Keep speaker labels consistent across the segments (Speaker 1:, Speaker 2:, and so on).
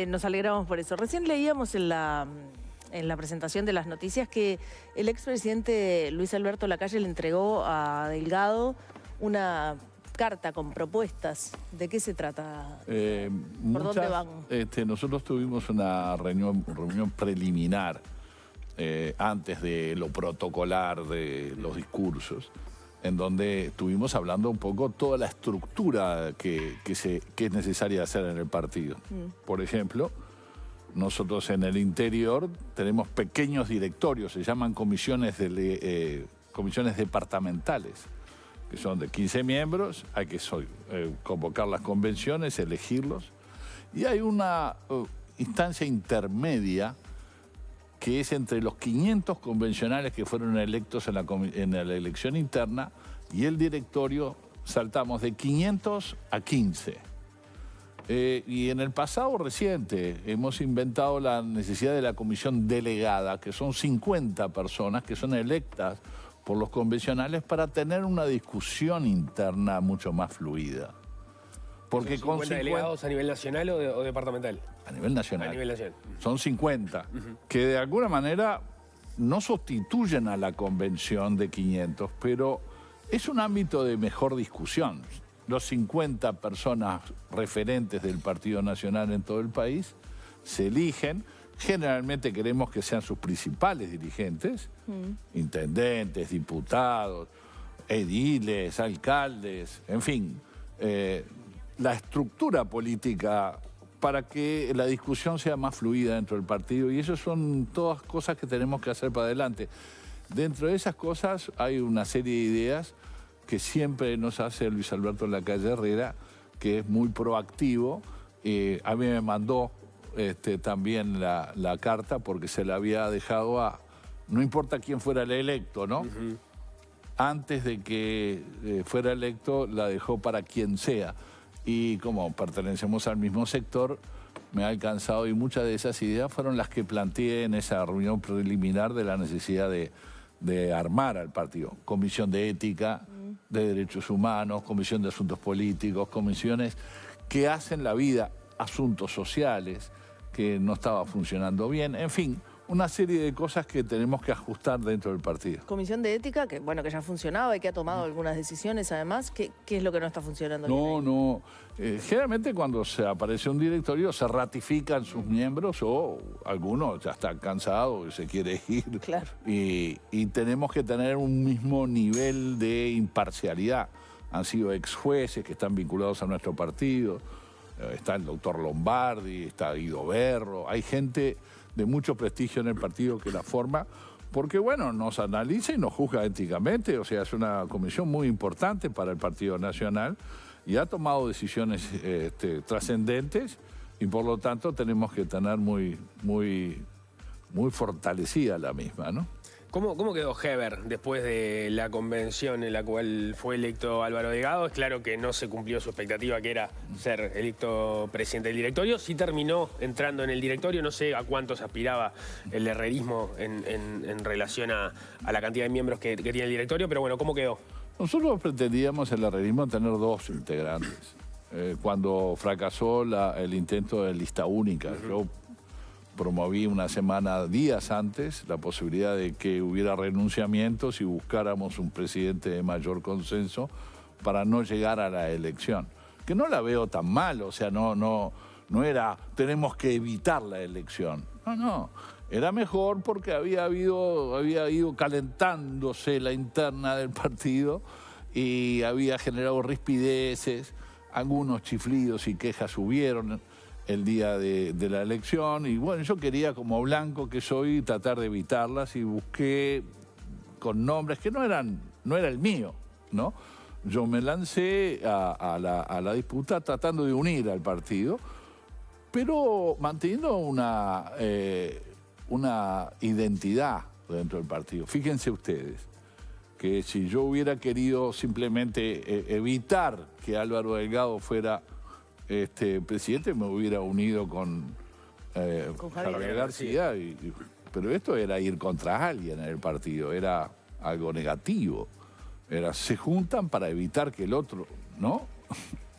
Speaker 1: Nos alegramos por eso. Recién leíamos en la presentación de las noticias que el expresidente Luis Alberto Lacalle le entregó a Delgado una carta con propuestas. ¿De qué se trata? ¿Por dónde van?
Speaker 2: Nosotros tuvimos una reunión preliminar antes de lo protocolar de los discursos, en donde estuvimos hablando un poco toda la estructura que es necesaria hacer en el partido. Por ejemplo, nosotros en el interior tenemos pequeños directorios, se llaman comisiones departamentales, que son de 15 miembros, hay que convocar las convenciones, elegirlos, y hay una instancia intermedia que es entre los 500 convencionales que fueron electos en la elección interna y el directorio saltamos de 500 a 15. Y en el pasado reciente hemos inventado la necesidad de la comisión delegada, que son 50 personas que son electas por los convencionales para tener una discusión interna mucho más fluida.
Speaker 3: Porque ¿son 50 delegados a nivel nacional o departamental?
Speaker 2: A nivel nacional.
Speaker 3: A nivel nacional.
Speaker 2: Son 50, que de alguna manera no sustituyen a la convención de 500, pero es un ámbito de mejor discusión. Los 50 personas referentes del Partido Nacional en todo el país se eligen. Generalmente queremos que sean sus principales dirigentes, intendentes, diputados, ediles, alcaldes, en fin, la estructura política para que la discusión sea más fluida dentro del partido, y eso son todas cosas que tenemos que hacer para adelante. Dentro de esas cosas hay una serie de ideas que siempre nos hace Luis Alberto Lacalle Herrera, que es muy proactivo. A mí me mandó también la carta porque se la había dejado a, no importa quién fuera el electo, ¿no? Antes de que fuera electo la dejó para quien sea. Y como pertenecemos al mismo sector, me ha alcanzado, y muchas de esas ideas fueron las que planteé en esa reunión preliminar de la necesidad de armar al partido. Comisión de Ética, de Derechos Humanos, Comisión de Asuntos Políticos, comisiones que hacen la vida, asuntos sociales, que no estaba funcionando bien, en fin, una serie de cosas que tenemos que ajustar dentro del partido.
Speaker 1: Comisión de Ética, que bueno, que ya funcionaba y que ha tomado algunas decisiones además. ¿Qué es lo que no está funcionando bien?
Speaker 2: No. Generalmente cuando se aparece un directorio se ratifican sus miembros o algunos ya están cansados y se quiere ir.
Speaker 1: Claro.
Speaker 2: Y tenemos que tener un mismo nivel de imparcialidad. Han sido ex jueces que están vinculados a nuestro partido. Está el doctor Lombardi, está Guido Berro. Hay gente de mucho prestigio en el partido que la forma, porque bueno, nos analiza y nos juzga éticamente, o sea, es una comisión muy importante para el Partido Nacional y ha tomado decisiones trascendentes, y por lo tanto tenemos que tener muy fortalecida la misma, ¿no?
Speaker 3: ¿Cómo quedó Heber después de la convención en la cual fue electo Álvaro Delgado? Es claro que no se cumplió su expectativa, que era ser electo presidente del directorio. Sí terminó entrando en el directorio, no sé a cuántos aspiraba el herrerismo en relación a la cantidad de miembros que tiene el directorio, pero bueno, ¿cómo quedó?
Speaker 2: Nosotros pretendíamos el herrerismo tener 2 integrantes. Cuando fracasó el intento de lista única, yo promoví una semana, días antes, la posibilidad de que hubiera renunciamientos y buscáramos un presidente de mayor consenso para no llegar a la elección. Que no la veo tan mal, o sea, no era tenemos que evitar la elección. No, era mejor porque había ido calentándose la interna del partido y había generado rispideces, algunos chiflidos y quejas hubieron el día de la elección, y bueno, yo quería, como blanco que soy, tratar de evitarlas, y busqué con nombres que no era el mío, ¿no? Yo me lancé a la disputa tratando de unir al partido, pero manteniendo una identidad dentro del partido. Fíjense ustedes que si yo hubiera querido simplemente evitar que Álvaro Delgado fuera presidente, me hubiera unido con Javier García, pero esto era ir contra alguien en el partido, era algo negativo, se juntan para evitar que el otro, ¿no?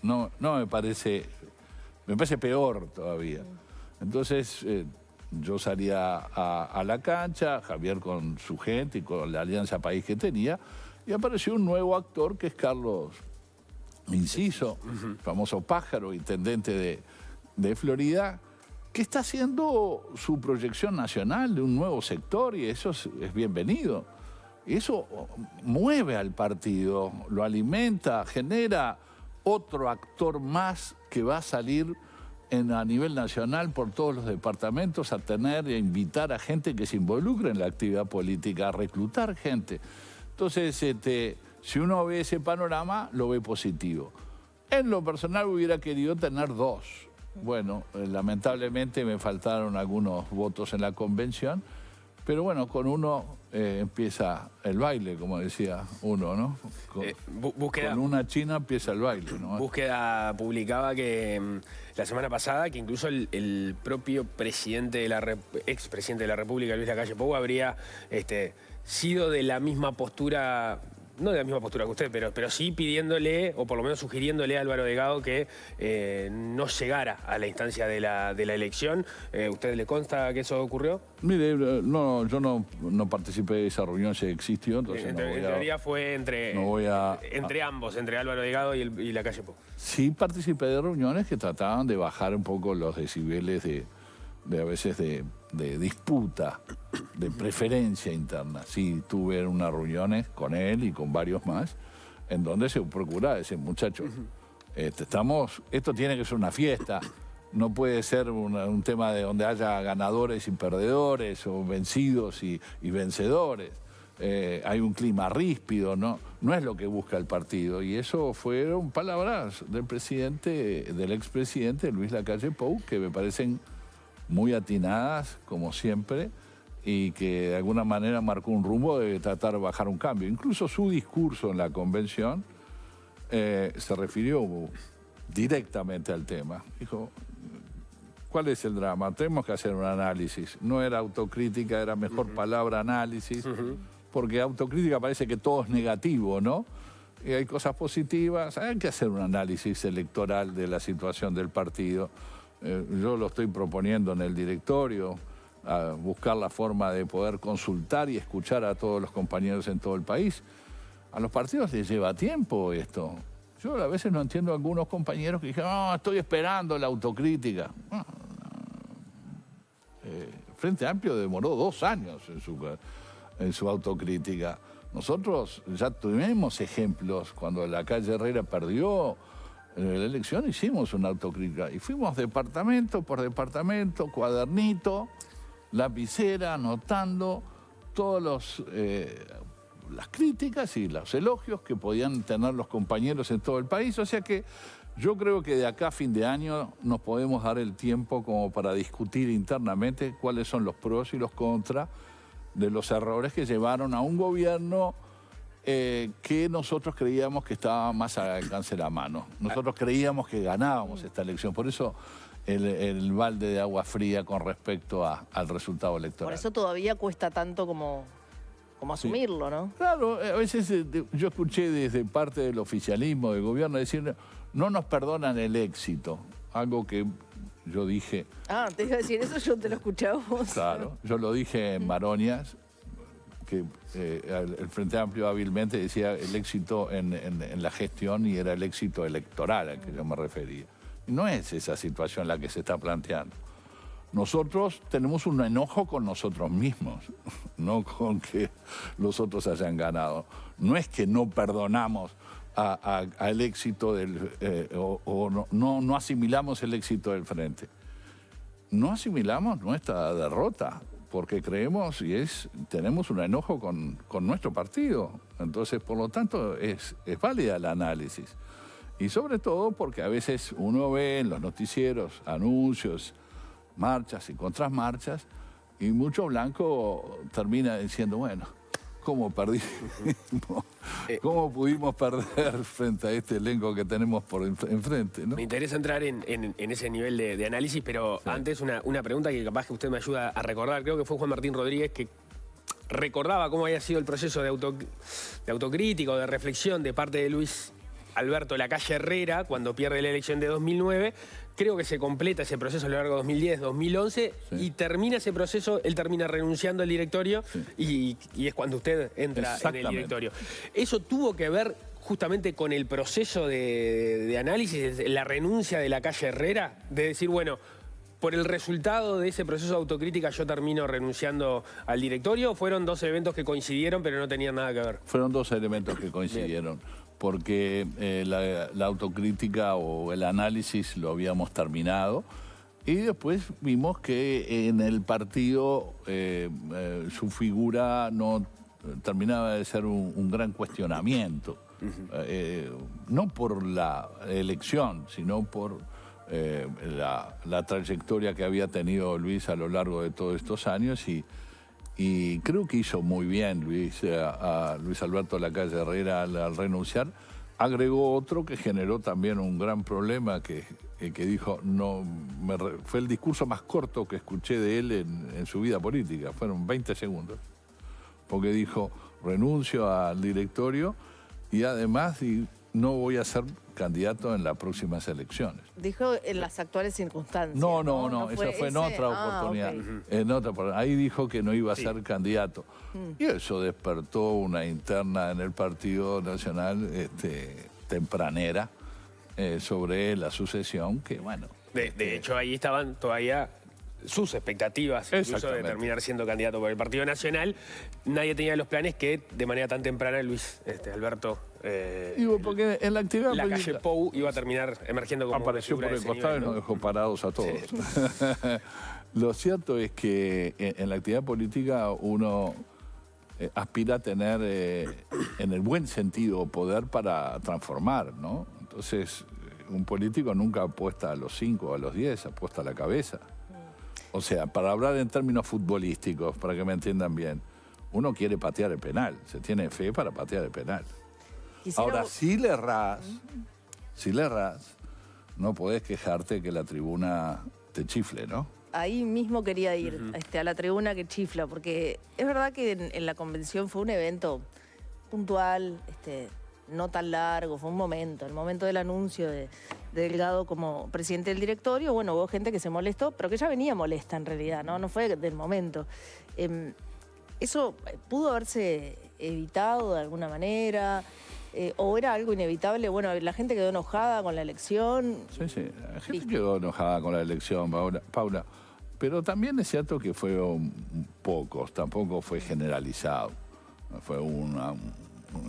Speaker 2: No me parece Me parece peor todavía. Entonces, yo salía a la cancha, Javier con su gente y con la Alianza País que tenía, y apareció un nuevo actor que es Carlos Inciso, famoso pájaro, intendente de Florida, que está haciendo su proyección nacional de un nuevo sector, y eso es bienvenido. Y eso mueve al partido, lo alimenta, genera otro actor más que va a salir a nivel nacional por todos los departamentos a tener e invitar a gente que se involucre en la actividad política, a reclutar gente. Entonces, si uno ve ese panorama, lo ve positivo. En lo personal hubiera querido tener 2. Bueno, lamentablemente me faltaron algunos votos en la convención, pero bueno, con uno empieza el baile, como decía uno, ¿no? Con una china empieza el baile, ¿no?
Speaker 3: Búsqueda publicaba que la semana pasada, que incluso el propio presidente expresidente de la República, Luis Lacalle Pou, habría sido de la misma postura, no de la misma postura que usted, pero sí pidiéndole, o por lo menos sugiriéndole a Álvaro Delgado que no llegara a la instancia de la elección. ¿Usted le consta que eso ocurrió?
Speaker 2: Mire, no, yo no participé de esa reunión, si existió, entonces
Speaker 3: en teoría fue entre ambos, entre Álvaro Delgado y Lacalle Pou.
Speaker 2: Sí participé de reuniones que trataban de bajar un poco los decibeles a veces de disputa, de preferencia interna. Sí, tuve unas reuniones con él y con varios más, en donde se procura ese muchacho. Esto tiene que ser una fiesta, no puede ser un tema de donde haya ganadores y perdedores, o vencidos y vencedores. Hay un clima ríspido, no es lo que busca el partido. Y eso fueron palabras del expresidente Luis Lacalle Pou, que me parecen muy atinadas, como siempre, y que de alguna manera marcó un rumbo de tratar de bajar un cambio. Incluso su discurso en la convención se refirió directamente al tema. Dijo, ¿cuál es el drama? Tenemos que hacer un análisis. No era autocrítica, era mejor palabra análisis, porque autocrítica parece que todo es negativo, ¿no? Y hay cosas positivas. Hay que hacer un análisis electoral de la situación del partido. Yo lo estoy proponiendo en el directorio, a buscar la forma de poder consultar y escuchar a todos los compañeros en todo el país. A los partidos les lleva tiempo esto. Yo a veces no entiendo a algunos compañeros que dicen, no, estoy esperando la autocrítica. Frente Amplio demoró 2 años en su autocrítica. Nosotros ya tuvimos ejemplos cuando Lacalle Herrera perdió en la elección, hicimos una autocrítica y fuimos departamento por departamento, cuadernito, lapicera, anotando todas las críticas y los elogios que podían tener los compañeros en todo el país. O sea que yo creo que de acá a fin de año nos podemos dar el tiempo como para discutir internamente cuáles son los pros y los contras de los errores que llevaron a un gobierno que nosotros creíamos que estaba más al alcance de la mano. Nosotros creíamos que ganábamos esta elección. Por eso el balde de agua fría con respecto al resultado electoral.
Speaker 1: Por eso todavía cuesta tanto como asumirlo, ¿no?
Speaker 2: Claro, a veces yo escuché desde parte del oficialismo, del gobierno, decir, no nos perdonan el éxito. Algo que yo dije...
Speaker 1: Ah, te iba a decir eso, yo te lo escuché a vos.
Speaker 2: Claro, yo lo dije en Maronias, que el Frente Amplio hábilmente decía el éxito en la gestión y era el éxito electoral al que yo me refería. Y no es esa situación la que se está planteando. Nosotros tenemos un enojo con nosotros mismos, no con que los otros hayan ganado. No es que no perdonamos al éxito no asimilamos el éxito del Frente. No asimilamos nuestra derrota, porque creemos tenemos un enojo con nuestro partido. Entonces, por lo tanto, es válida el análisis. Y sobre todo porque a veces uno ve en los noticieros anuncios, marchas y contramarchas, y mucho blanco termina diciendo, bueno, ¿cómo perdimos? ¿Cómo pudimos perder frente a este elenco que tenemos por enfrente, ¿no?
Speaker 3: Me interesa entrar en ese nivel de análisis, pero sí. Antes una pregunta que capaz que usted me ayuda a recordar. Creo que fue Juan Martín Rodríguez que recordaba cómo había sido el proceso de autocrítica o de reflexión de parte de Luis Alberto Lacalle Herrera cuando pierde la elección de 2009. Creo que se completa ese proceso a lo largo de 2010, 2011 y termina ese proceso, él termina renunciando al directorio y es cuando usted entra en el directorio. Eso tuvo que ver justamente con el proceso de análisis, la renuncia de Lacalle Herrera, de decir, bueno, por el resultado de ese proceso de autocrítica yo termino renunciando al directorio. ¿Fueron dos eventos que coincidieron pero no tenían nada que ver?
Speaker 2: Fueron dos elementos que coincidieron. Porque la autocrítica o el análisis lo habíamos terminado y después vimos que en el partido su figura no terminaba de ser un gran cuestionamiento. No por la elección, sino por la trayectoria que había tenido Luis a lo largo de todos estos años y creo que hizo muy bien a Luis Alberto Lacalle Herrera al renunciar. Agregó otro que generó también un gran problema que dijo, fue el discurso más corto que escuché de él en su vida política, fueron 20 segundos. Porque dijo, renuncio al directorio y además no voy a ser candidato en las próximas elecciones.
Speaker 1: Dijo en las actuales circunstancias.
Speaker 2: No, eso fue en otra oportunidad. Okay. Ahí dijo que no iba a ser candidato. Y eso despertó una interna en el Partido Nacional tempranera sobre la sucesión, que bueno...
Speaker 3: De hecho, ahí estaban todavía sus expectativas, incluso de terminar siendo candidato por el Partido Nacional. Nadie tenía los planes que de manera tan temprana Luis Alberto
Speaker 2: porque en la actividad
Speaker 3: Lacalle Pou iba a terminar emergiendo como
Speaker 2: apareció por el costado y nos dejó parados a todos. Sí. Lo cierto es que en la actividad política uno aspira a tener, en el buen sentido, poder para transformar, ¿no? Entonces, un político nunca apuesta a los 5 o a los 10, apuesta a la cabeza. O sea, para hablar en términos futbolísticos, para que me entiendan bien, uno quiere patear el penal, se tiene fe para patear el penal. Ahora, si le errás, no podés quejarte que la tribuna te chifle, ¿no?
Speaker 1: Ahí mismo quería ir, a la tribuna que chifla, porque es verdad que en la convención fue un evento puntual, no tan largo, fue un momento, el momento del anuncio de Delgado como presidente del directorio. Bueno, hubo gente que se molestó, pero que ya venía molesta en realidad, no fue del momento. ¿Eso pudo haberse evitado de alguna manera? ¿O era algo inevitable? Bueno, la gente quedó enojada con la elección.
Speaker 2: Sí, la gente quedó enojada con la elección, Paula. Pero también es cierto que fueron pocos, tampoco fue generalizado. Fue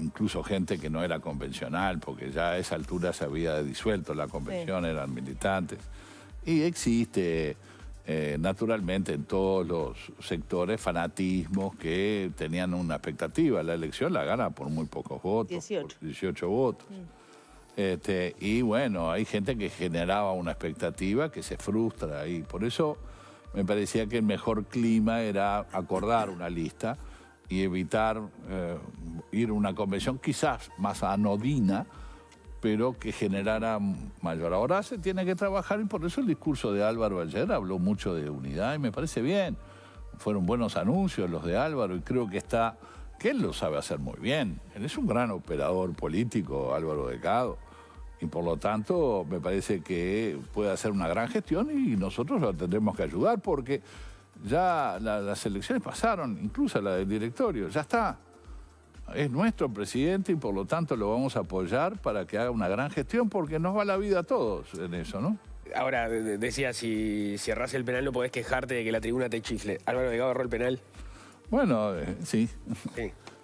Speaker 2: incluso gente que no era convencional, porque ya a esa altura se había disuelto la convención, eran militantes. Y existe, naturalmente, en todos los sectores, fanatismos que tenían una expectativa. La elección la gana por muy pocos votos, 18 votos. Y bueno, hay gente que generaba una expectativa que se frustra, y por eso me parecía que el mejor clima era acordar una lista y evitar ir a una convención quizás más anodina, pero que generara mayor. Ahora se tiene que trabajar y por eso el discurso de Álvaro ayer habló mucho de unidad y me parece bien. Fueron buenos anuncios los de Álvaro y creo que él lo sabe hacer muy bien. Él es un gran operador político, Álvaro Delgado, y por lo tanto me parece que puede hacer una gran gestión y nosotros lo tendremos que ayudar porque ya las elecciones pasaron, incluso la del directorio, ya está. Es nuestro presidente y por lo tanto lo vamos a apoyar para que haga una gran gestión porque nos va la vida a todos en eso, ¿no?
Speaker 3: Ahora, decía, si errás el penal no podés quejarte de que la tribuna te chifle. ¿Álvaro Delgado erró el penal?
Speaker 2: Bueno, sí.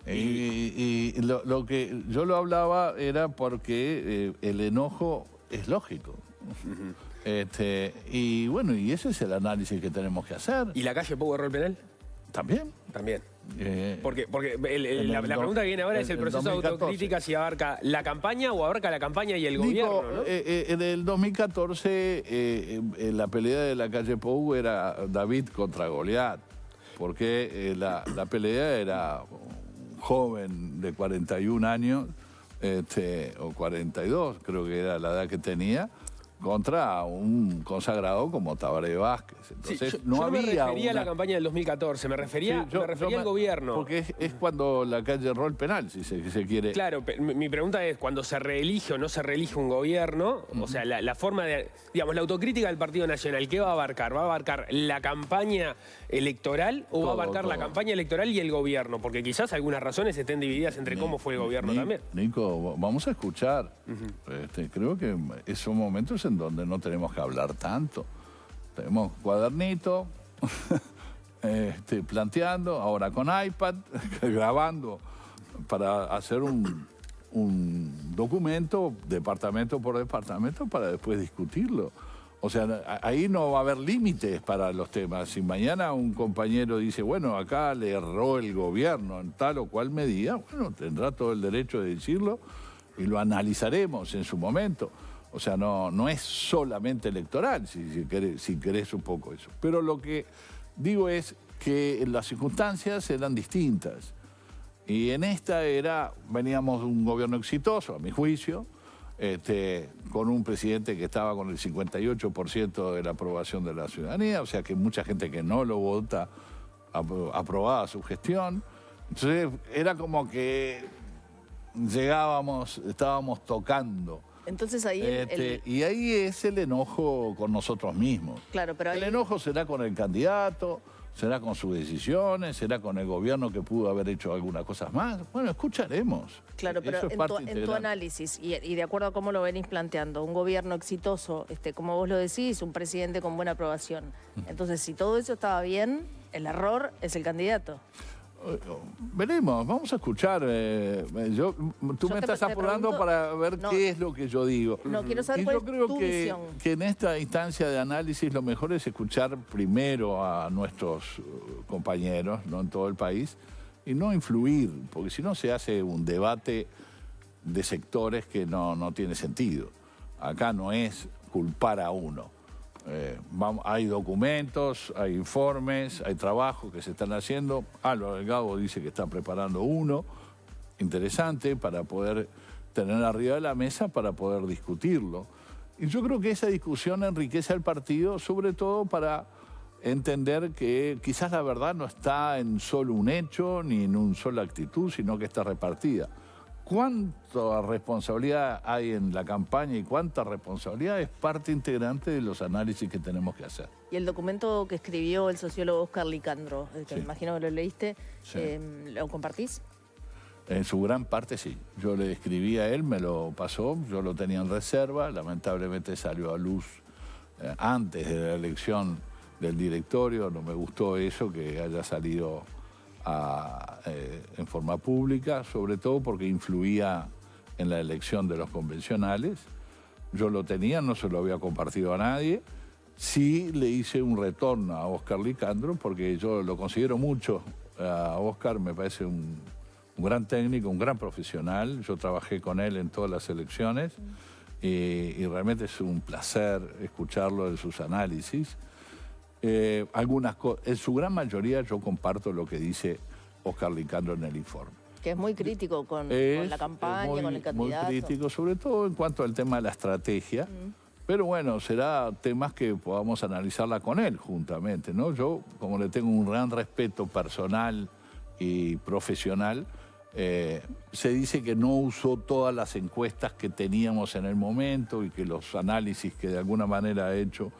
Speaker 2: Y lo que yo lo hablaba era porque el enojo es lógico. Y bueno, y ese es el análisis que tenemos que hacer.
Speaker 3: ¿Y Lacalle Pou erró el penal?
Speaker 2: También.
Speaker 3: Porque la pregunta que viene ahora es el proceso de autocrítica, si abarca la campaña o abarca la campaña y el gobierno, ¿no?
Speaker 2: En el 2014 la pelea de Lacalle Pou era David contra Goliat, porque la pelea era un joven de 41 años, o 42, creo que era la edad que tenía, contra un consagrado como Tabaré Vázquez. Entonces,
Speaker 3: yo
Speaker 2: no
Speaker 3: me
Speaker 2: había
Speaker 3: refería a la campaña del 2014, me refería,
Speaker 2: Sí,
Speaker 3: al gobierno.
Speaker 2: Porque es cuando la calle erró el penal, si se quiere.
Speaker 3: Claro, mi pregunta es, cuando se reelige o no se reelige un gobierno, o sea, la forma de, digamos, la autocrítica del Partido Nacional, ¿qué va a abarcar? ¿Va a abarcar la campaña electoral o va a abarcar la campaña electoral y el gobierno? Porque quizás algunas razones estén divididas entre cómo fue el gobierno también.
Speaker 2: Nico, vamos a escuchar. Creo que son momentos en donde no tenemos que hablar tanto. Tenemos cuadernito, planteando, ahora con iPad, grabando, para hacer un documento, departamento por departamento, para después discutirlo. O sea, ahí no va a haber límites para los temas. Si mañana un compañero dice, bueno, acá le erró el gobierno en tal o cual medida, bueno, tendrá todo el derecho de decirlo y lo analizaremos en su momento. O sea, no es solamente electoral, si querés un poco eso. Pero lo que digo es que las circunstancias eran distintas. Y en esta veníamos de un gobierno exitoso, a mi juicio, con un presidente que estaba con el 58% de la aprobación de la ciudadanía, o sea que mucha gente que no lo vota aprobaba su gestión. Entonces era como que estábamos tocando.
Speaker 1: Entonces ahí
Speaker 2: y ahí es el enojo con nosotros mismos.
Speaker 1: Claro, pero ahí...
Speaker 2: El enojo será con el candidato, será con sus decisiones, será con el gobierno que pudo haber hecho algunas cosas más. Bueno, escucharemos.
Speaker 1: Claro, pero en tu análisis y de acuerdo a cómo lo venís planteando, un gobierno exitoso, como vos lo decís, un presidente con buena aprobación. Entonces, si todo eso estaba bien, el error es el candidato.
Speaker 2: Veremos, vamos a escuchar. Tú me estás apurando para ver qué es lo que yo digo.
Speaker 1: No, quiero saber cuál es tu visión.
Speaker 2: Que en esta instancia de análisis lo mejor es escuchar primero a nuestros compañeros, no en todo el país, y no influir, porque si no se hace un debate de sectores que no tiene sentido. Acá no es culpar a uno. Hay documentos, hay informes, hay trabajos que se están haciendo. Álvaro Delgado dice que está preparando uno interesante para poder tener arriba de la mesa para poder discutirlo. Y yo creo que esa discusión enriquece al partido, sobre todo para entender que quizás la verdad no está en solo un hecho ni en una sola actitud, sino que está repartida. ¿Cuánta responsabilidad hay en la campaña y cuánta responsabilidad es parte integrante de los análisis que tenemos que hacer?
Speaker 1: Y el documento que escribió el sociólogo Oscar Licandro, que
Speaker 2: Sí.
Speaker 1: me imagino que lo leíste,
Speaker 2: Sí.
Speaker 1: ¿lo compartís?
Speaker 2: En su gran parte sí. Yo le escribí a él, me lo pasó, yo lo tenía en reserva, lamentablemente salió a luz antes de la elección del directorio, no me gustó eso, que haya salido en forma pública, sobre todo porque influía en la elección de los convencionales. Yo lo tenía, no se lo había compartido a nadie. Sí le hice un retorno a Oscar Licandro, porque yo lo considero mucho. A Oscar me parece un gran técnico, un gran profesional. Yo trabajé con él en todas las elecciones y realmente es un placer escucharlo en sus análisis. En su gran mayoría yo comparto lo que dice Oscar Licandro en el informe.
Speaker 1: Que es muy crítico con la campaña, con el candidato.
Speaker 2: Muy crítico, sobre todo en cuanto al tema de la estrategia. Pero bueno, será temas que podamos analizarla con él juntamente, ¿no? Yo, como le tengo un gran respeto personal y profesional, se dice que no usó todas las encuestas que teníamos en el momento y que los análisis que de alguna manera ha hecho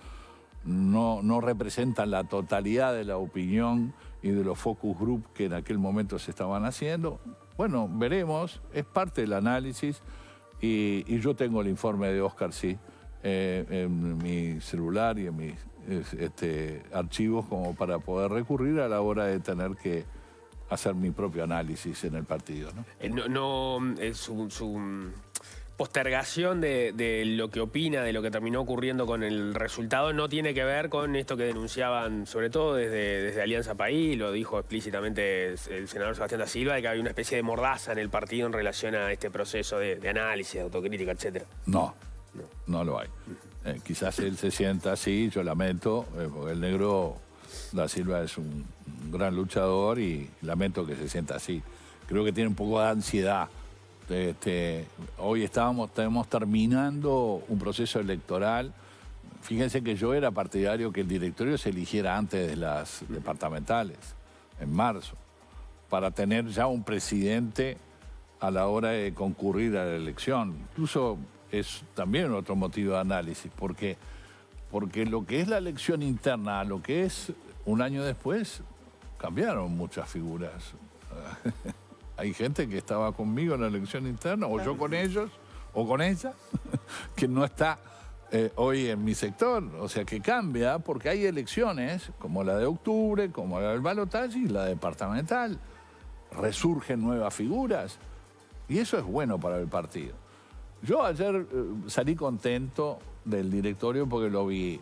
Speaker 2: no representan la totalidad de la opinión y de los focus group que en aquel momento se estaban haciendo. Bueno, veremos, es parte del análisis y yo tengo el informe de Oscar, sí, en mi celular y en mis archivos como para poder recurrir a la hora de tener que hacer mi propio análisis en el partido, ¿no?
Speaker 3: Su postergación de lo que opina, de lo que terminó ocurriendo con el resultado, no tiene que ver con esto que denunciaban, sobre todo desde Alianza País, lo dijo explícitamente el senador Sebastián da Silva, de que había una especie de mordaza en el partido en relación a este proceso de análisis, de autocrítica, etc.
Speaker 2: No lo hay. Quizás él se sienta así, yo lamento, porque el negro da Silva es un gran luchador y lamento que se sienta así. Creo que tiene un poco de ansiedad Hoy estamos terminando un proceso electoral. Fíjense que yo era partidario que el directorio se eligiera antes de las departamentales, en marzo, para tener ya un presidente a la hora de concurrir a la elección. Incluso es también otro motivo de análisis, porque lo que es la elección interna, lo que es un año después, cambiaron muchas figuras. Hay gente que estaba conmigo en la elección interna, o yo con ellos, o con ella, que no está hoy en mi sector. O sea, que cambia porque hay elecciones, como la de octubre, como la del balotaje y la departamental. Resurgen nuevas figuras y eso es bueno para el partido. Yo ayer salí contento del directorio porque lo vi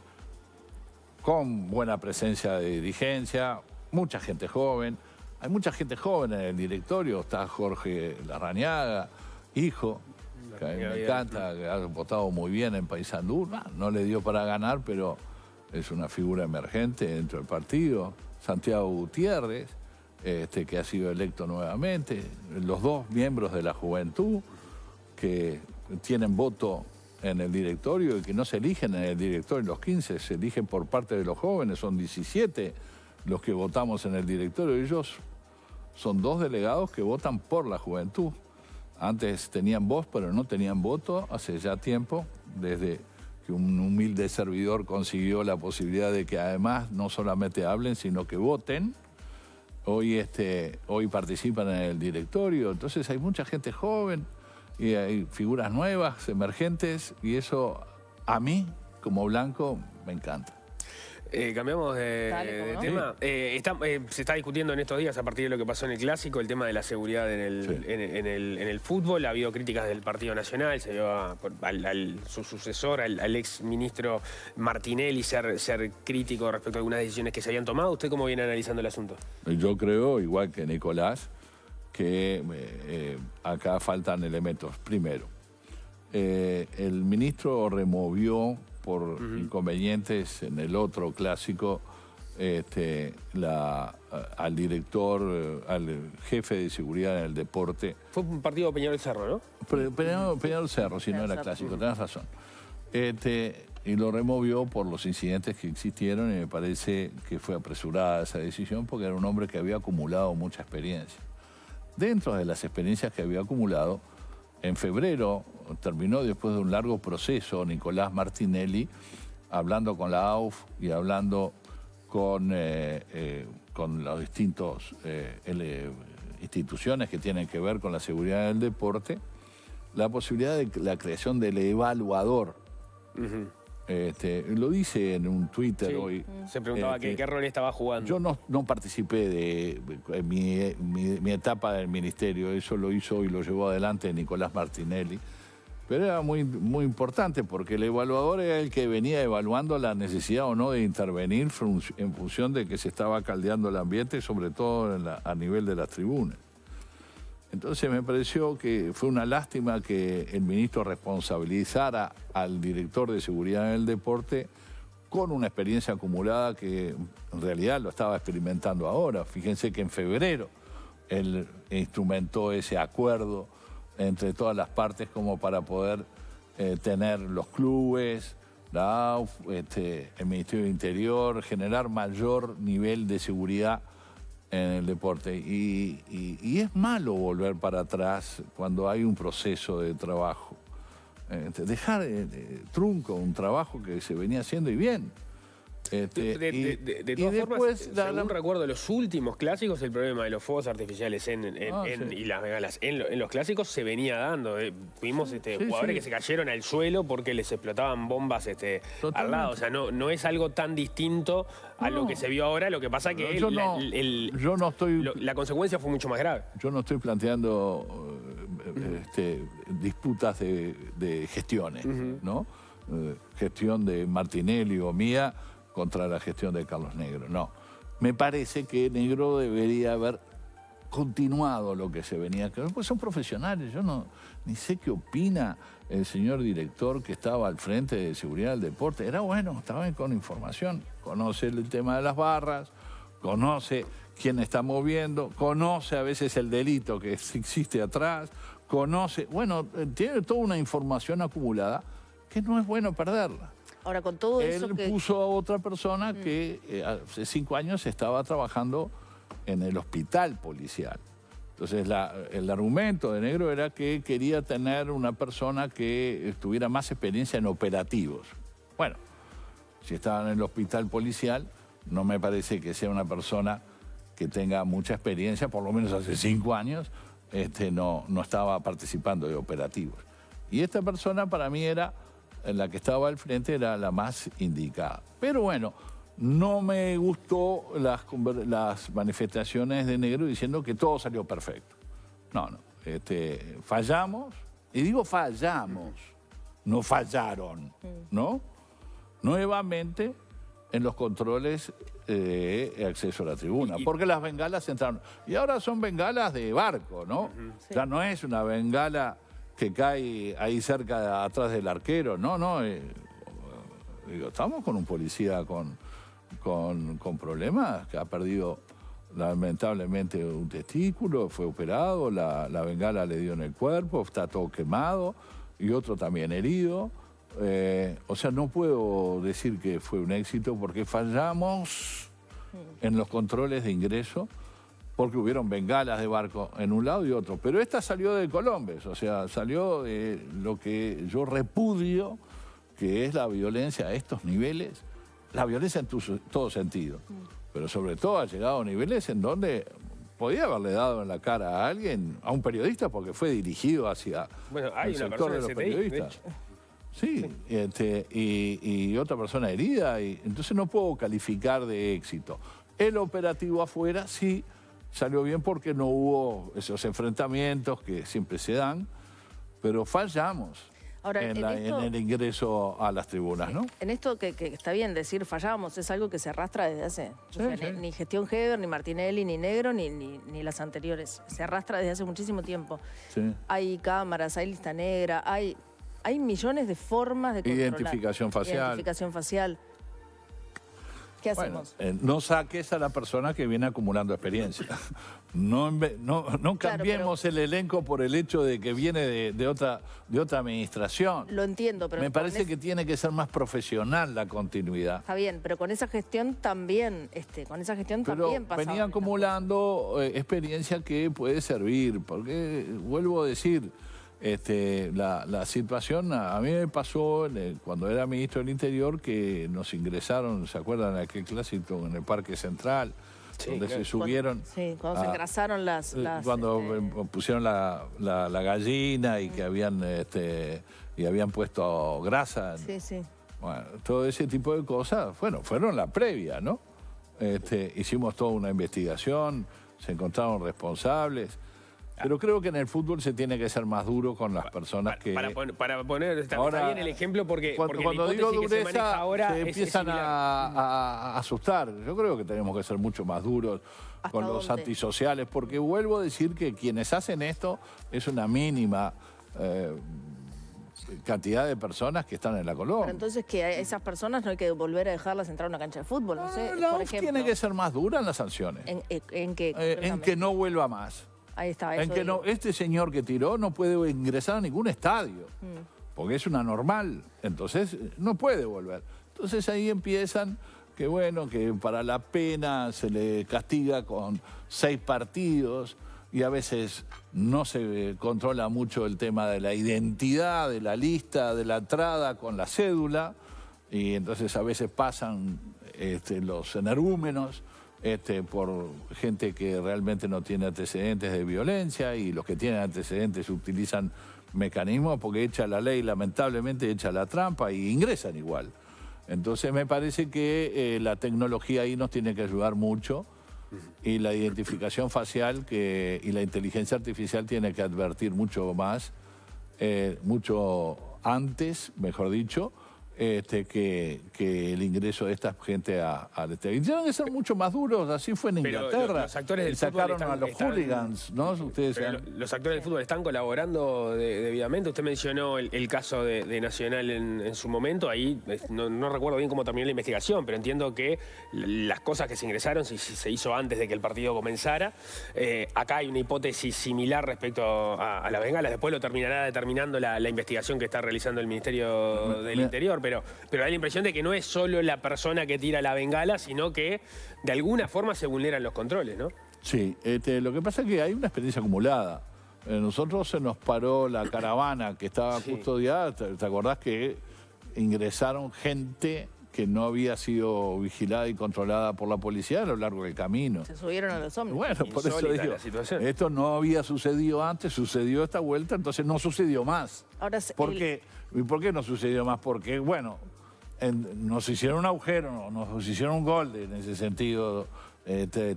Speaker 2: con buena presencia de dirigencia, mucha gente joven. Hay mucha gente joven en el directorio, está Jorge Larrañaga, hijo, que a mí me encanta, que ha votado muy bien en Paysandú. No le dio para ganar, pero es una figura emergente dentro del partido. Santiago Gutiérrez, que ha sido electo nuevamente. Los dos miembros de la juventud que tienen voto en el directorio y que no se eligen en el directorio, los 15 se eligen por parte de los jóvenes, son 17 los que votamos en el directorio. Ellos son dos delegados que votan por la juventud. Antes tenían voz, pero no tenían voto hace ya tiempo, desde que un humilde servidor consiguió la posibilidad de que además no solamente hablen, sino que voten. Hoy participan en el directorio, entonces hay mucha gente joven y hay figuras nuevas, emergentes, y eso a mí, como blanco, me encanta.
Speaker 3: Cambiamos de tema. Se está discutiendo en estos días, a partir de lo que pasó en el Clásico, el tema de la seguridad en el fútbol. Ha habido críticas del Partido Nacional, se vio a su sucesor, al ex ministro Martinelli, ser crítico respecto a algunas decisiones que se habían tomado. ¿Usted cómo viene analizando el asunto?
Speaker 2: Yo creo, igual que Nicolás, que acá faltan elementos. Primero, el ministro removió por inconvenientes en el otro Clásico al director, al jefe de seguridad en el deporte.
Speaker 3: Fue un partido Peñarol Cerro, ¿no?
Speaker 2: Peñarol Cerro, si no era Clásico, tenés razón. Y lo removió por los incidentes que existieron y me parece que fue apresurada esa decisión porque era un hombre que había acumulado mucha experiencia. Dentro de las experiencias que había acumulado, en febrero terminó, después de un largo proceso, Nicolás Martinelli, hablando con la AUF y hablando con las distintas instituciones que tienen que ver con la seguridad del deporte, la posibilidad de la creación del evaluador. Lo dice en un Twitter hoy.
Speaker 3: Se preguntaba qué rol estaba jugando.
Speaker 2: Yo no participé en mi etapa del ministerio, eso lo hizo y lo llevó adelante Nicolás Martinelli, pero era muy importante porque el evaluador era el que venía evaluando la necesidad o no de intervenir en función de que se estaba caldeando el ambiente, sobre todo a nivel de las tribunas. Entonces me pareció que fue una lástima que el ministro responsabilizara al director de seguridad en el deporte con una experiencia acumulada que en realidad lo estaba experimentando ahora. Fíjense que en febrero él instrumentó ese acuerdo entre todas las partes como para poder tener los clubes, la AUF, el Ministerio del Interior, generar mayor nivel de seguridad en el deporte. Y es malo volver para atrás cuando hay un proceso de trabajo. Dejar trunco un trabajo que se venía haciendo y bien.
Speaker 3: De todas formas, según recuerdo de los últimos clásicos, el problema de los fuegos artificiales y las bengalas en los clásicos se venía dando. Vimos jugadores que se cayeron al suelo porque les explotaban bombas al lado. O sea, no es algo tan distinto a lo que se vio ahora. Lo que pasa que la consecuencia fue mucho más grave.
Speaker 2: Yo no estoy planteando disputas de gestiones, ¿no? Gestión de Martinelli o mía contra la gestión de Carlos Negro. No, me parece que Negro debería haber continuado lo que se venía. Pues son profesionales, yo ni sé qué opina el señor director que estaba al frente de seguridad del deporte. Era bueno, estaba con información, conoce el tema de las barras, conoce quién está moviendo, conoce a veces el delito que existe atrás, conoce, bueno, tiene toda una información acumulada que no es bueno perderla.
Speaker 1: Ahora, con todo eso
Speaker 2: Él
Speaker 1: que...
Speaker 2: puso a otra persona que hace 5 años estaba trabajando en el hospital policial. Entonces, el argumento de Negro era que quería tener una persona que tuviera más experiencia en operativos. Bueno, si estaba en el hospital policial, no me parece que sea una persona que tenga mucha experiencia, por lo menos hace 5 años, no estaba participando de operativos. Y esta persona para mí era, la que estaba al frente, era la más indicada. Pero bueno, no me gustó las manifestaciones de Negro diciendo que todo salió perfecto. No, no. Fallamos, y digo fallamos, no fallaron, ¿no? Nuevamente en los controles de acceso a la tribuna, porque las bengalas entraron. Y ahora son bengalas de barco, ¿no?
Speaker 1: Sí.
Speaker 2: Ya no es una bengala que cae ahí cerca, atrás del arquero, no, no. Digo, estamos con un policía con problemas, que ha perdido lamentablemente un testículo, fue operado, la bengala le dio en el cuerpo, está todo quemado, y otro también herido. O sea, no puedo decir que fue un éxito porque fallamos en los controles de ingreso, porque hubieron bengalas de barco en un lado y otro. Pero esta salió de Colombes, o sea, salió de lo que yo repudio, que es la violencia a estos niveles, la violencia en todo sentido. Pero sobre todo ha llegado a niveles en donde podía haberle dado en la cara a alguien, a un periodista, porque fue dirigido hacia el sector de los periodistas. Sí, y otra persona herida, y entonces no puedo calificar de éxito. El operativo afuera sí salió bien porque no hubo esos enfrentamientos que siempre se dan, pero fallamos.
Speaker 1: Ahora,
Speaker 2: en el ingreso a las tribunas, ¿no?
Speaker 1: En esto que está bien decir fallamos, es algo que se arrastra desde hace...
Speaker 2: Sí,
Speaker 1: o sea,
Speaker 2: sí.
Speaker 1: Ni gestión Heber, ni Martinelli, ni Negro, ni las anteriores. Se arrastra desde hace muchísimo tiempo.
Speaker 2: Sí.
Speaker 1: Hay cámaras, hay lista negra, hay millones de formas de controlar.
Speaker 2: Identificación facial.
Speaker 1: Identificación facial. ¿Qué hacemos?
Speaker 2: Bueno, no saques a la persona que viene acumulando experiencia. No cambiemos el elenco por el hecho de que viene de otra administración.
Speaker 1: Lo entiendo, pero...
Speaker 2: Me parece que tiene que ser más profesional la continuidad.
Speaker 1: Está bien, pero con esa gestión también,
Speaker 2: Pero
Speaker 1: pasa.
Speaker 2: venía acumulando experiencia que puede servir, porque vuelvo a decir, la situación, a mí me pasó cuando era ministro del Interior, que nos ingresaron, ¿se acuerdan? Aquel clásico en el Parque Central, sí, donde se subieron...
Speaker 1: Cuando se engrasaron
Speaker 2: cuando pusieron la gallina y que habían puesto grasa.
Speaker 1: Sí, sí.
Speaker 2: Bueno, todo ese tipo de cosas, bueno, fueron la previa, ¿no? Hicimos toda una investigación, se encontraron responsables. Pero creo que en el fútbol se tiene que ser más duro con las personas que...
Speaker 3: Para poner, está bien el ejemplo porque
Speaker 2: cuando
Speaker 3: la
Speaker 2: digo
Speaker 3: hipótesis que se maneja
Speaker 2: dureza,
Speaker 3: ahora
Speaker 2: se empiezan
Speaker 3: similar.
Speaker 2: a asustar. Yo creo que tenemos que ser mucho más duros con los antisociales, porque vuelvo a decir que quienes hacen esto es una mínima cantidad de personas que están en la colonia.
Speaker 1: Pero entonces que a esas personas no hay que volver a dejarlas entrar a una cancha de fútbol, no sé,
Speaker 2: La
Speaker 1: por
Speaker 2: UF
Speaker 1: ejemplo.
Speaker 2: tiene que ser más dura en las sanciones.
Speaker 1: ¿En qué?
Speaker 2: En que no vuelva más.
Speaker 1: Ahí está,
Speaker 2: En
Speaker 1: eso
Speaker 2: que
Speaker 1: digo.
Speaker 2: este señor que tiró no puede ingresar a ningún estadio, porque es una normal, entonces no puede volver. Entonces ahí empiezan que bueno, que para la pena se le castiga con 6 partidos y a veces no se controla mucho el tema de la identidad, de la lista, de la entrada con la cédula, y entonces a veces pasan los energúmenos por gente que realmente no tiene antecedentes de violencia, y los que tienen antecedentes utilizan mecanismos porque echa la ley, lamentablemente echa la trampa y ingresan igual. Entonces me parece que la tecnología ahí nos tiene que ayudar mucho, y la identificación facial y la inteligencia artificial tiene que advertir mucho más, mucho antes, mejor dicho, que el ingreso de esta gente al estadio. Y tienen que ser mucho más duros, así fue en Inglaterra.
Speaker 3: Los actores del
Speaker 2: sacaron
Speaker 3: fútbol
Speaker 2: a los hooligans, ¿no? Ustedes
Speaker 3: los actores del fútbol están colaborando debidamente. Usted mencionó el caso de Nacional en su momento. Ahí no recuerdo bien cómo terminó la investigación, pero entiendo que las cosas que se ingresaron se hizo antes de que el partido comenzara. Acá hay una hipótesis similar respecto a las bengalas. Después lo terminará determinando la investigación que está realizando el Ministerio del Interior. Pero da la impresión de que no es solo la persona que tira la bengala, sino que de alguna forma se vulneran los controles, ¿no?
Speaker 2: Sí, lo que pasa es que hay una experiencia acumulada. Nosotros se nos paró la caravana que estaba custodiada. ¿Te acordás que ingresaron gente que no había sido vigilada y controlada por la policía a lo largo del camino?
Speaker 1: Se subieron a los hombres.
Speaker 2: Bueno, por eso digo, esto no había sucedido antes, sucedió esta vuelta, entonces no sucedió más.
Speaker 1: Ahora,
Speaker 2: ¿Por qué no sucedió más? Porque, bueno, nos hicieron un agujero, nos hicieron un gol en ese sentido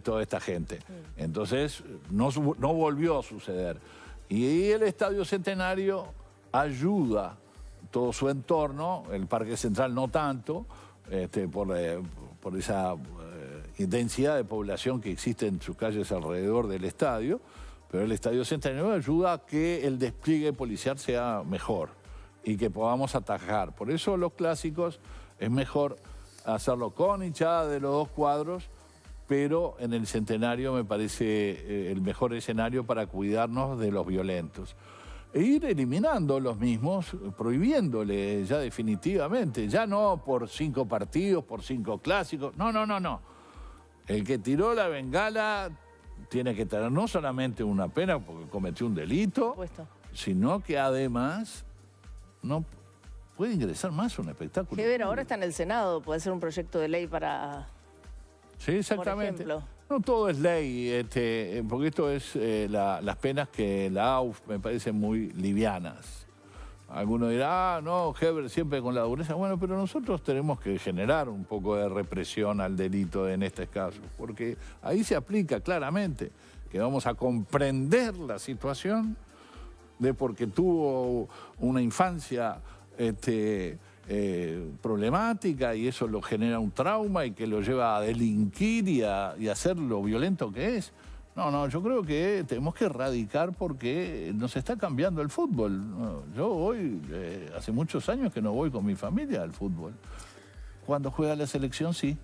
Speaker 2: toda esta gente. Entonces, no volvió a suceder. Y el Estadio Centenario ayuda todo su entorno, el Parque Central no tanto, por esa densidad de población que existe en sus calles alrededor del estadio, pero el Estadio Centenario ayuda a que el despliegue policial sea mejor y que podamos atajar. Por eso los clásicos es mejor hacerlo con hinchada de los dos cuadros, pero en el Centenario me parece el mejor escenario para cuidarnos de los violentos. E ir eliminando los mismos, prohibiéndole ya definitivamente, ya no por 5 partidos, por 5 clásicos, no. El que tiró la bengala tiene que tener no solamente una pena porque cometió un delito, sino que además no puede ingresar más a un espectáculo.
Speaker 1: Heber ahora está en el Senado, puede ser un proyecto de ley para...
Speaker 2: Sí, exactamente.
Speaker 1: Por ejemplo.
Speaker 2: No todo es ley, porque esto es las penas que la AUF me parecen muy livianas. Algunos dirán, no, Heber siempre con la dureza. Bueno, pero nosotros tenemos que generar un poco de represión al delito en este caso, porque ahí se aplica claramente que vamos a comprender la situación de porque tuvo una infancia problemática y eso lo genera un trauma y que lo lleva a delinquir y a ser lo violento que es. No, yo creo que tenemos que erradicar porque nos está cambiando el fútbol. Yo voy, hace muchos años que no voy con mi familia al fútbol. Cuando juega la selección, sí.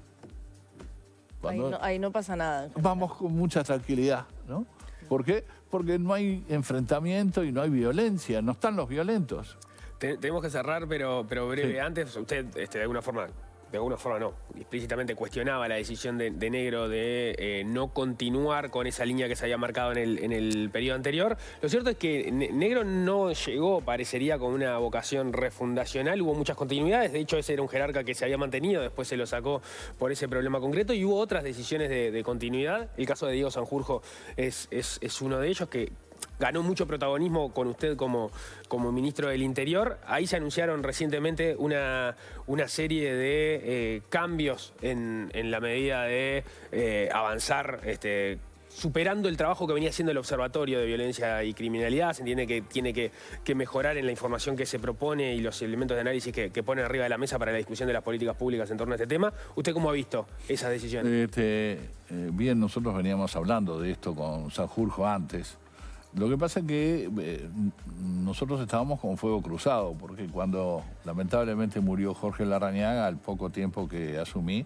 Speaker 1: Ahí no pasa nada.
Speaker 2: Vamos con mucha tranquilidad, ¿no? ¿Por qué? Porque no hay enfrentamiento y no hay violencia, no están los violentos.
Speaker 3: Tenemos que cerrar, pero breve. Sí. Antes, usted de alguna forma no, explícitamente cuestionaba la decisión de Negro de no continuar con esa línea que se había marcado en el periodo anterior. Lo cierto es que Negro no llegó, parecería, con una vocación refundacional. Hubo muchas continuidades. De hecho, ese era un jerarca que se había mantenido, después se lo sacó por ese problema concreto y hubo otras decisiones de continuidad. El caso de Diego Sanjurjo es uno de ellos que ganó mucho protagonismo con usted como ministro del Interior. Ahí se anunciaron recientemente una serie de cambios en la medida de avanzar, superando el trabajo que venía haciendo el Observatorio de Violencia y Criminalidad. Se entiende que tiene que mejorar en la información que se propone y los elementos de análisis que pone arriba de la mesa para la discusión de las políticas públicas en torno a este tema. ¿Usted cómo ha visto esas decisiones?
Speaker 2: Bien, nosotros veníamos hablando de esto con Sanjurjo antes. Lo que pasa es que nosotros estábamos con fuego cruzado, porque cuando lamentablemente murió Jorge Larrañaga, al poco tiempo que asumí,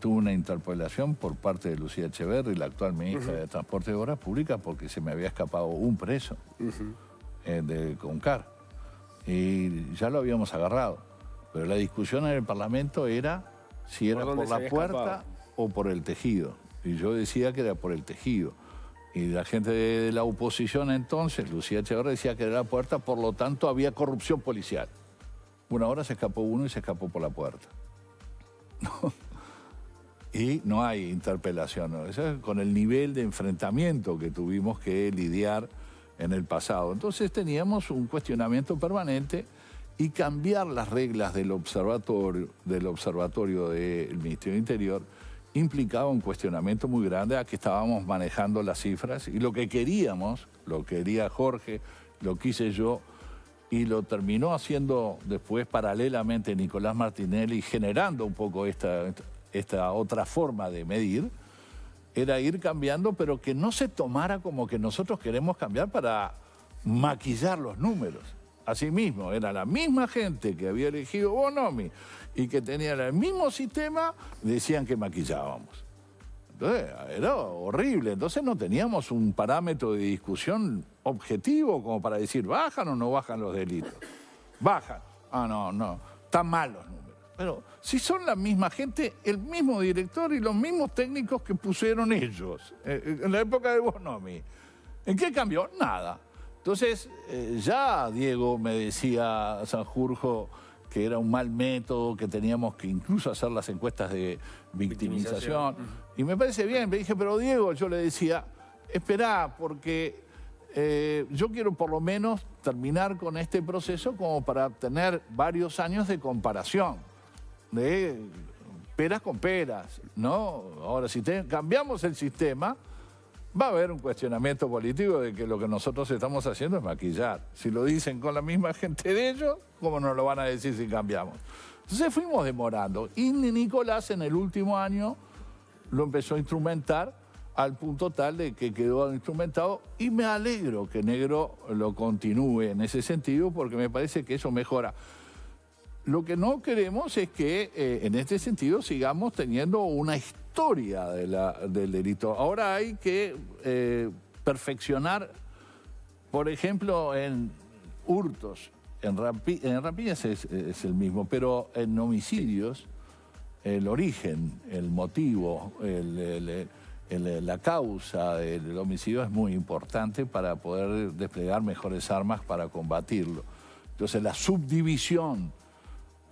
Speaker 2: tuve una interpelación por parte de Lucía Echeverri, la actual ministra de Transporte y Obras Públicas, porque se me había escapado un preso de Concar. Y ya lo habíamos agarrado. Pero la discusión en el Parlamento era si era por la puerta o por el tejido. Y yo decía que era por el tejido. Y la gente de la oposición entonces, Lucía Echeverri, decía que era la puerta, por lo tanto había corrupción policial. Una hora se escapó uno y se escapó por la puerta. Y no hay interpelación, ¿no? Eso es con el nivel de enfrentamiento que tuvimos que lidiar en el pasado. Entonces teníamos un cuestionamiento permanente y cambiar las reglas del observatorio del Ministerio del Interior implicaba un cuestionamiento muy grande a que estábamos manejando las cifras y lo que queríamos, lo quería Jorge, lo quise yo, y lo terminó haciendo después paralelamente Nicolás Martinelli, generando un poco esta otra forma de medir, era ir cambiando, pero que no se tomara como que nosotros queremos cambiar para maquillar los números. Asimismo, era la misma gente que había elegido Bonomi y que tenía el mismo sistema, decían que maquillábamos. Entonces, era horrible. Entonces no teníamos un parámetro de discusión objetivo como para decir, ¿bajan o no bajan los delitos? Bajan. Ah, no, están mal los números. Pero si son la misma gente, el mismo director y los mismos técnicos que pusieron ellos en la época de Bonomi. ¿En qué cambió? Nada. Entonces, ya Diego me decía, Sanjurjo, que era un mal método, que teníamos que incluso hacer las encuestas de victimización. Y me parece bien, me dije, pero Diego, yo le decía, esperá, porque yo quiero por lo menos terminar con este proceso como para tener varios años de comparación, de peras con peras, ¿no? Ahora, si cambiamos el sistema, va a haber un cuestionamiento político de que lo que nosotros estamos haciendo es maquillar. Si lo dicen con la misma gente de ellos, ¿cómo nos lo van a decir si cambiamos? Entonces fuimos demorando. Y Nicolás en el último año lo empezó a instrumentar al punto tal de que quedó instrumentado. Y me alegro que Negro lo continúe en ese sentido porque me parece que eso mejora. Lo que no queremos es que en este sentido sigamos teniendo una historia del delito. Ahora hay que perfeccionar, por ejemplo, en hurtos, en rapiñas es el mismo, pero en homicidios, el origen, el motivo, la causa del homicidio es muy importante para poder desplegar mejores armas para combatirlo. Entonces la subdivisión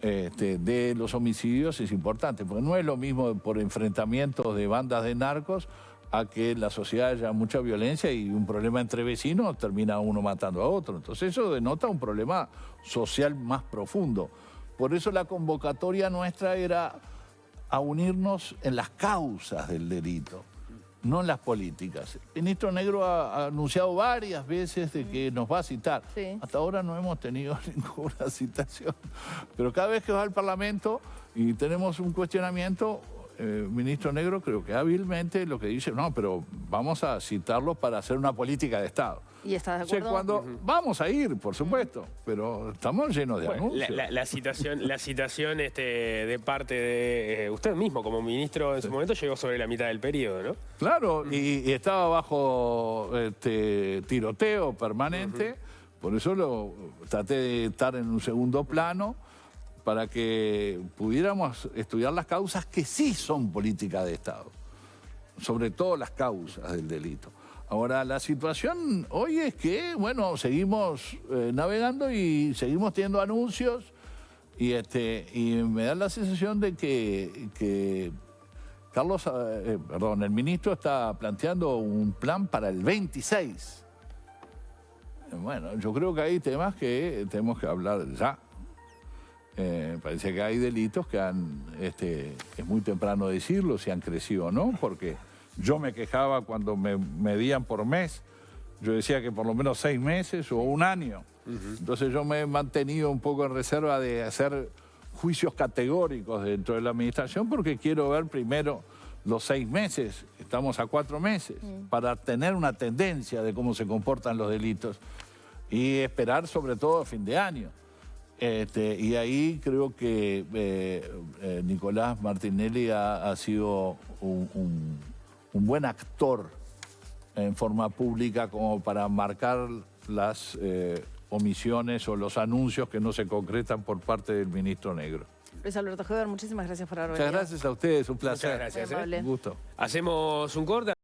Speaker 2: de los homicidios es importante, porque no es lo mismo por enfrentamientos de bandas de narcos a que en la sociedad haya mucha violencia y un problema entre vecinos termina uno matando a otro. Entonces eso denota un problema social más profundo. Por eso la convocatoria nuestra era a unirnos en las causas del delito, no en las políticas. El ministro Negro ha anunciado varias veces de que nos va a citar. Sí. Hasta ahora no hemos tenido ninguna citación. Pero cada vez que va al Parlamento y tenemos un cuestionamiento, ministro Negro creo que hábilmente lo que dice, no, pero vamos a citarlo para hacer una política de Estado.
Speaker 1: ¿Y estás de acuerdo?
Speaker 2: O sea, cuando vamos a ir, por supuesto, pero estamos llenos de anuncios.
Speaker 3: La citación de parte de usted mismo como ministro en su momento llegó sobre la mitad del periodo, ¿no?
Speaker 2: Claro, y estaba bajo tiroteo permanente, por eso traté de estar en un segundo plano para que pudiéramos estudiar las causas que sí son política de Estado, sobre todo las causas del delito. Ahora, la situación hoy es que, bueno, seguimos navegando y seguimos teniendo anuncios y me da la sensación de que el ministro está planteando un plan para el 26. Bueno, yo creo que hay temas que tenemos que hablar ya. Parece que hay delitos que es muy temprano decirlo, si han crecido o no, porque yo me quejaba cuando me medían por mes, yo decía que por lo menos 6 meses o un año. Entonces yo me he mantenido un poco en reserva de hacer juicios categóricos dentro de la administración porque quiero ver primero los 6 meses, estamos a 4 meses, para tener una tendencia de cómo se comportan los delitos y esperar sobre todo a fin de año. Y ahí creo que Nicolás Martinelli ha sido un buen actor en forma pública como para marcar las omisiones o los anuncios que no se concretan por parte del ministro Negro.
Speaker 1: Luis Alberto Heber, muchísimas gracias por haber venido.
Speaker 2: Muchas gracias a ustedes, un placer.
Speaker 3: Muchas gracias.
Speaker 2: Un gusto.
Speaker 3: Hacemos un corte.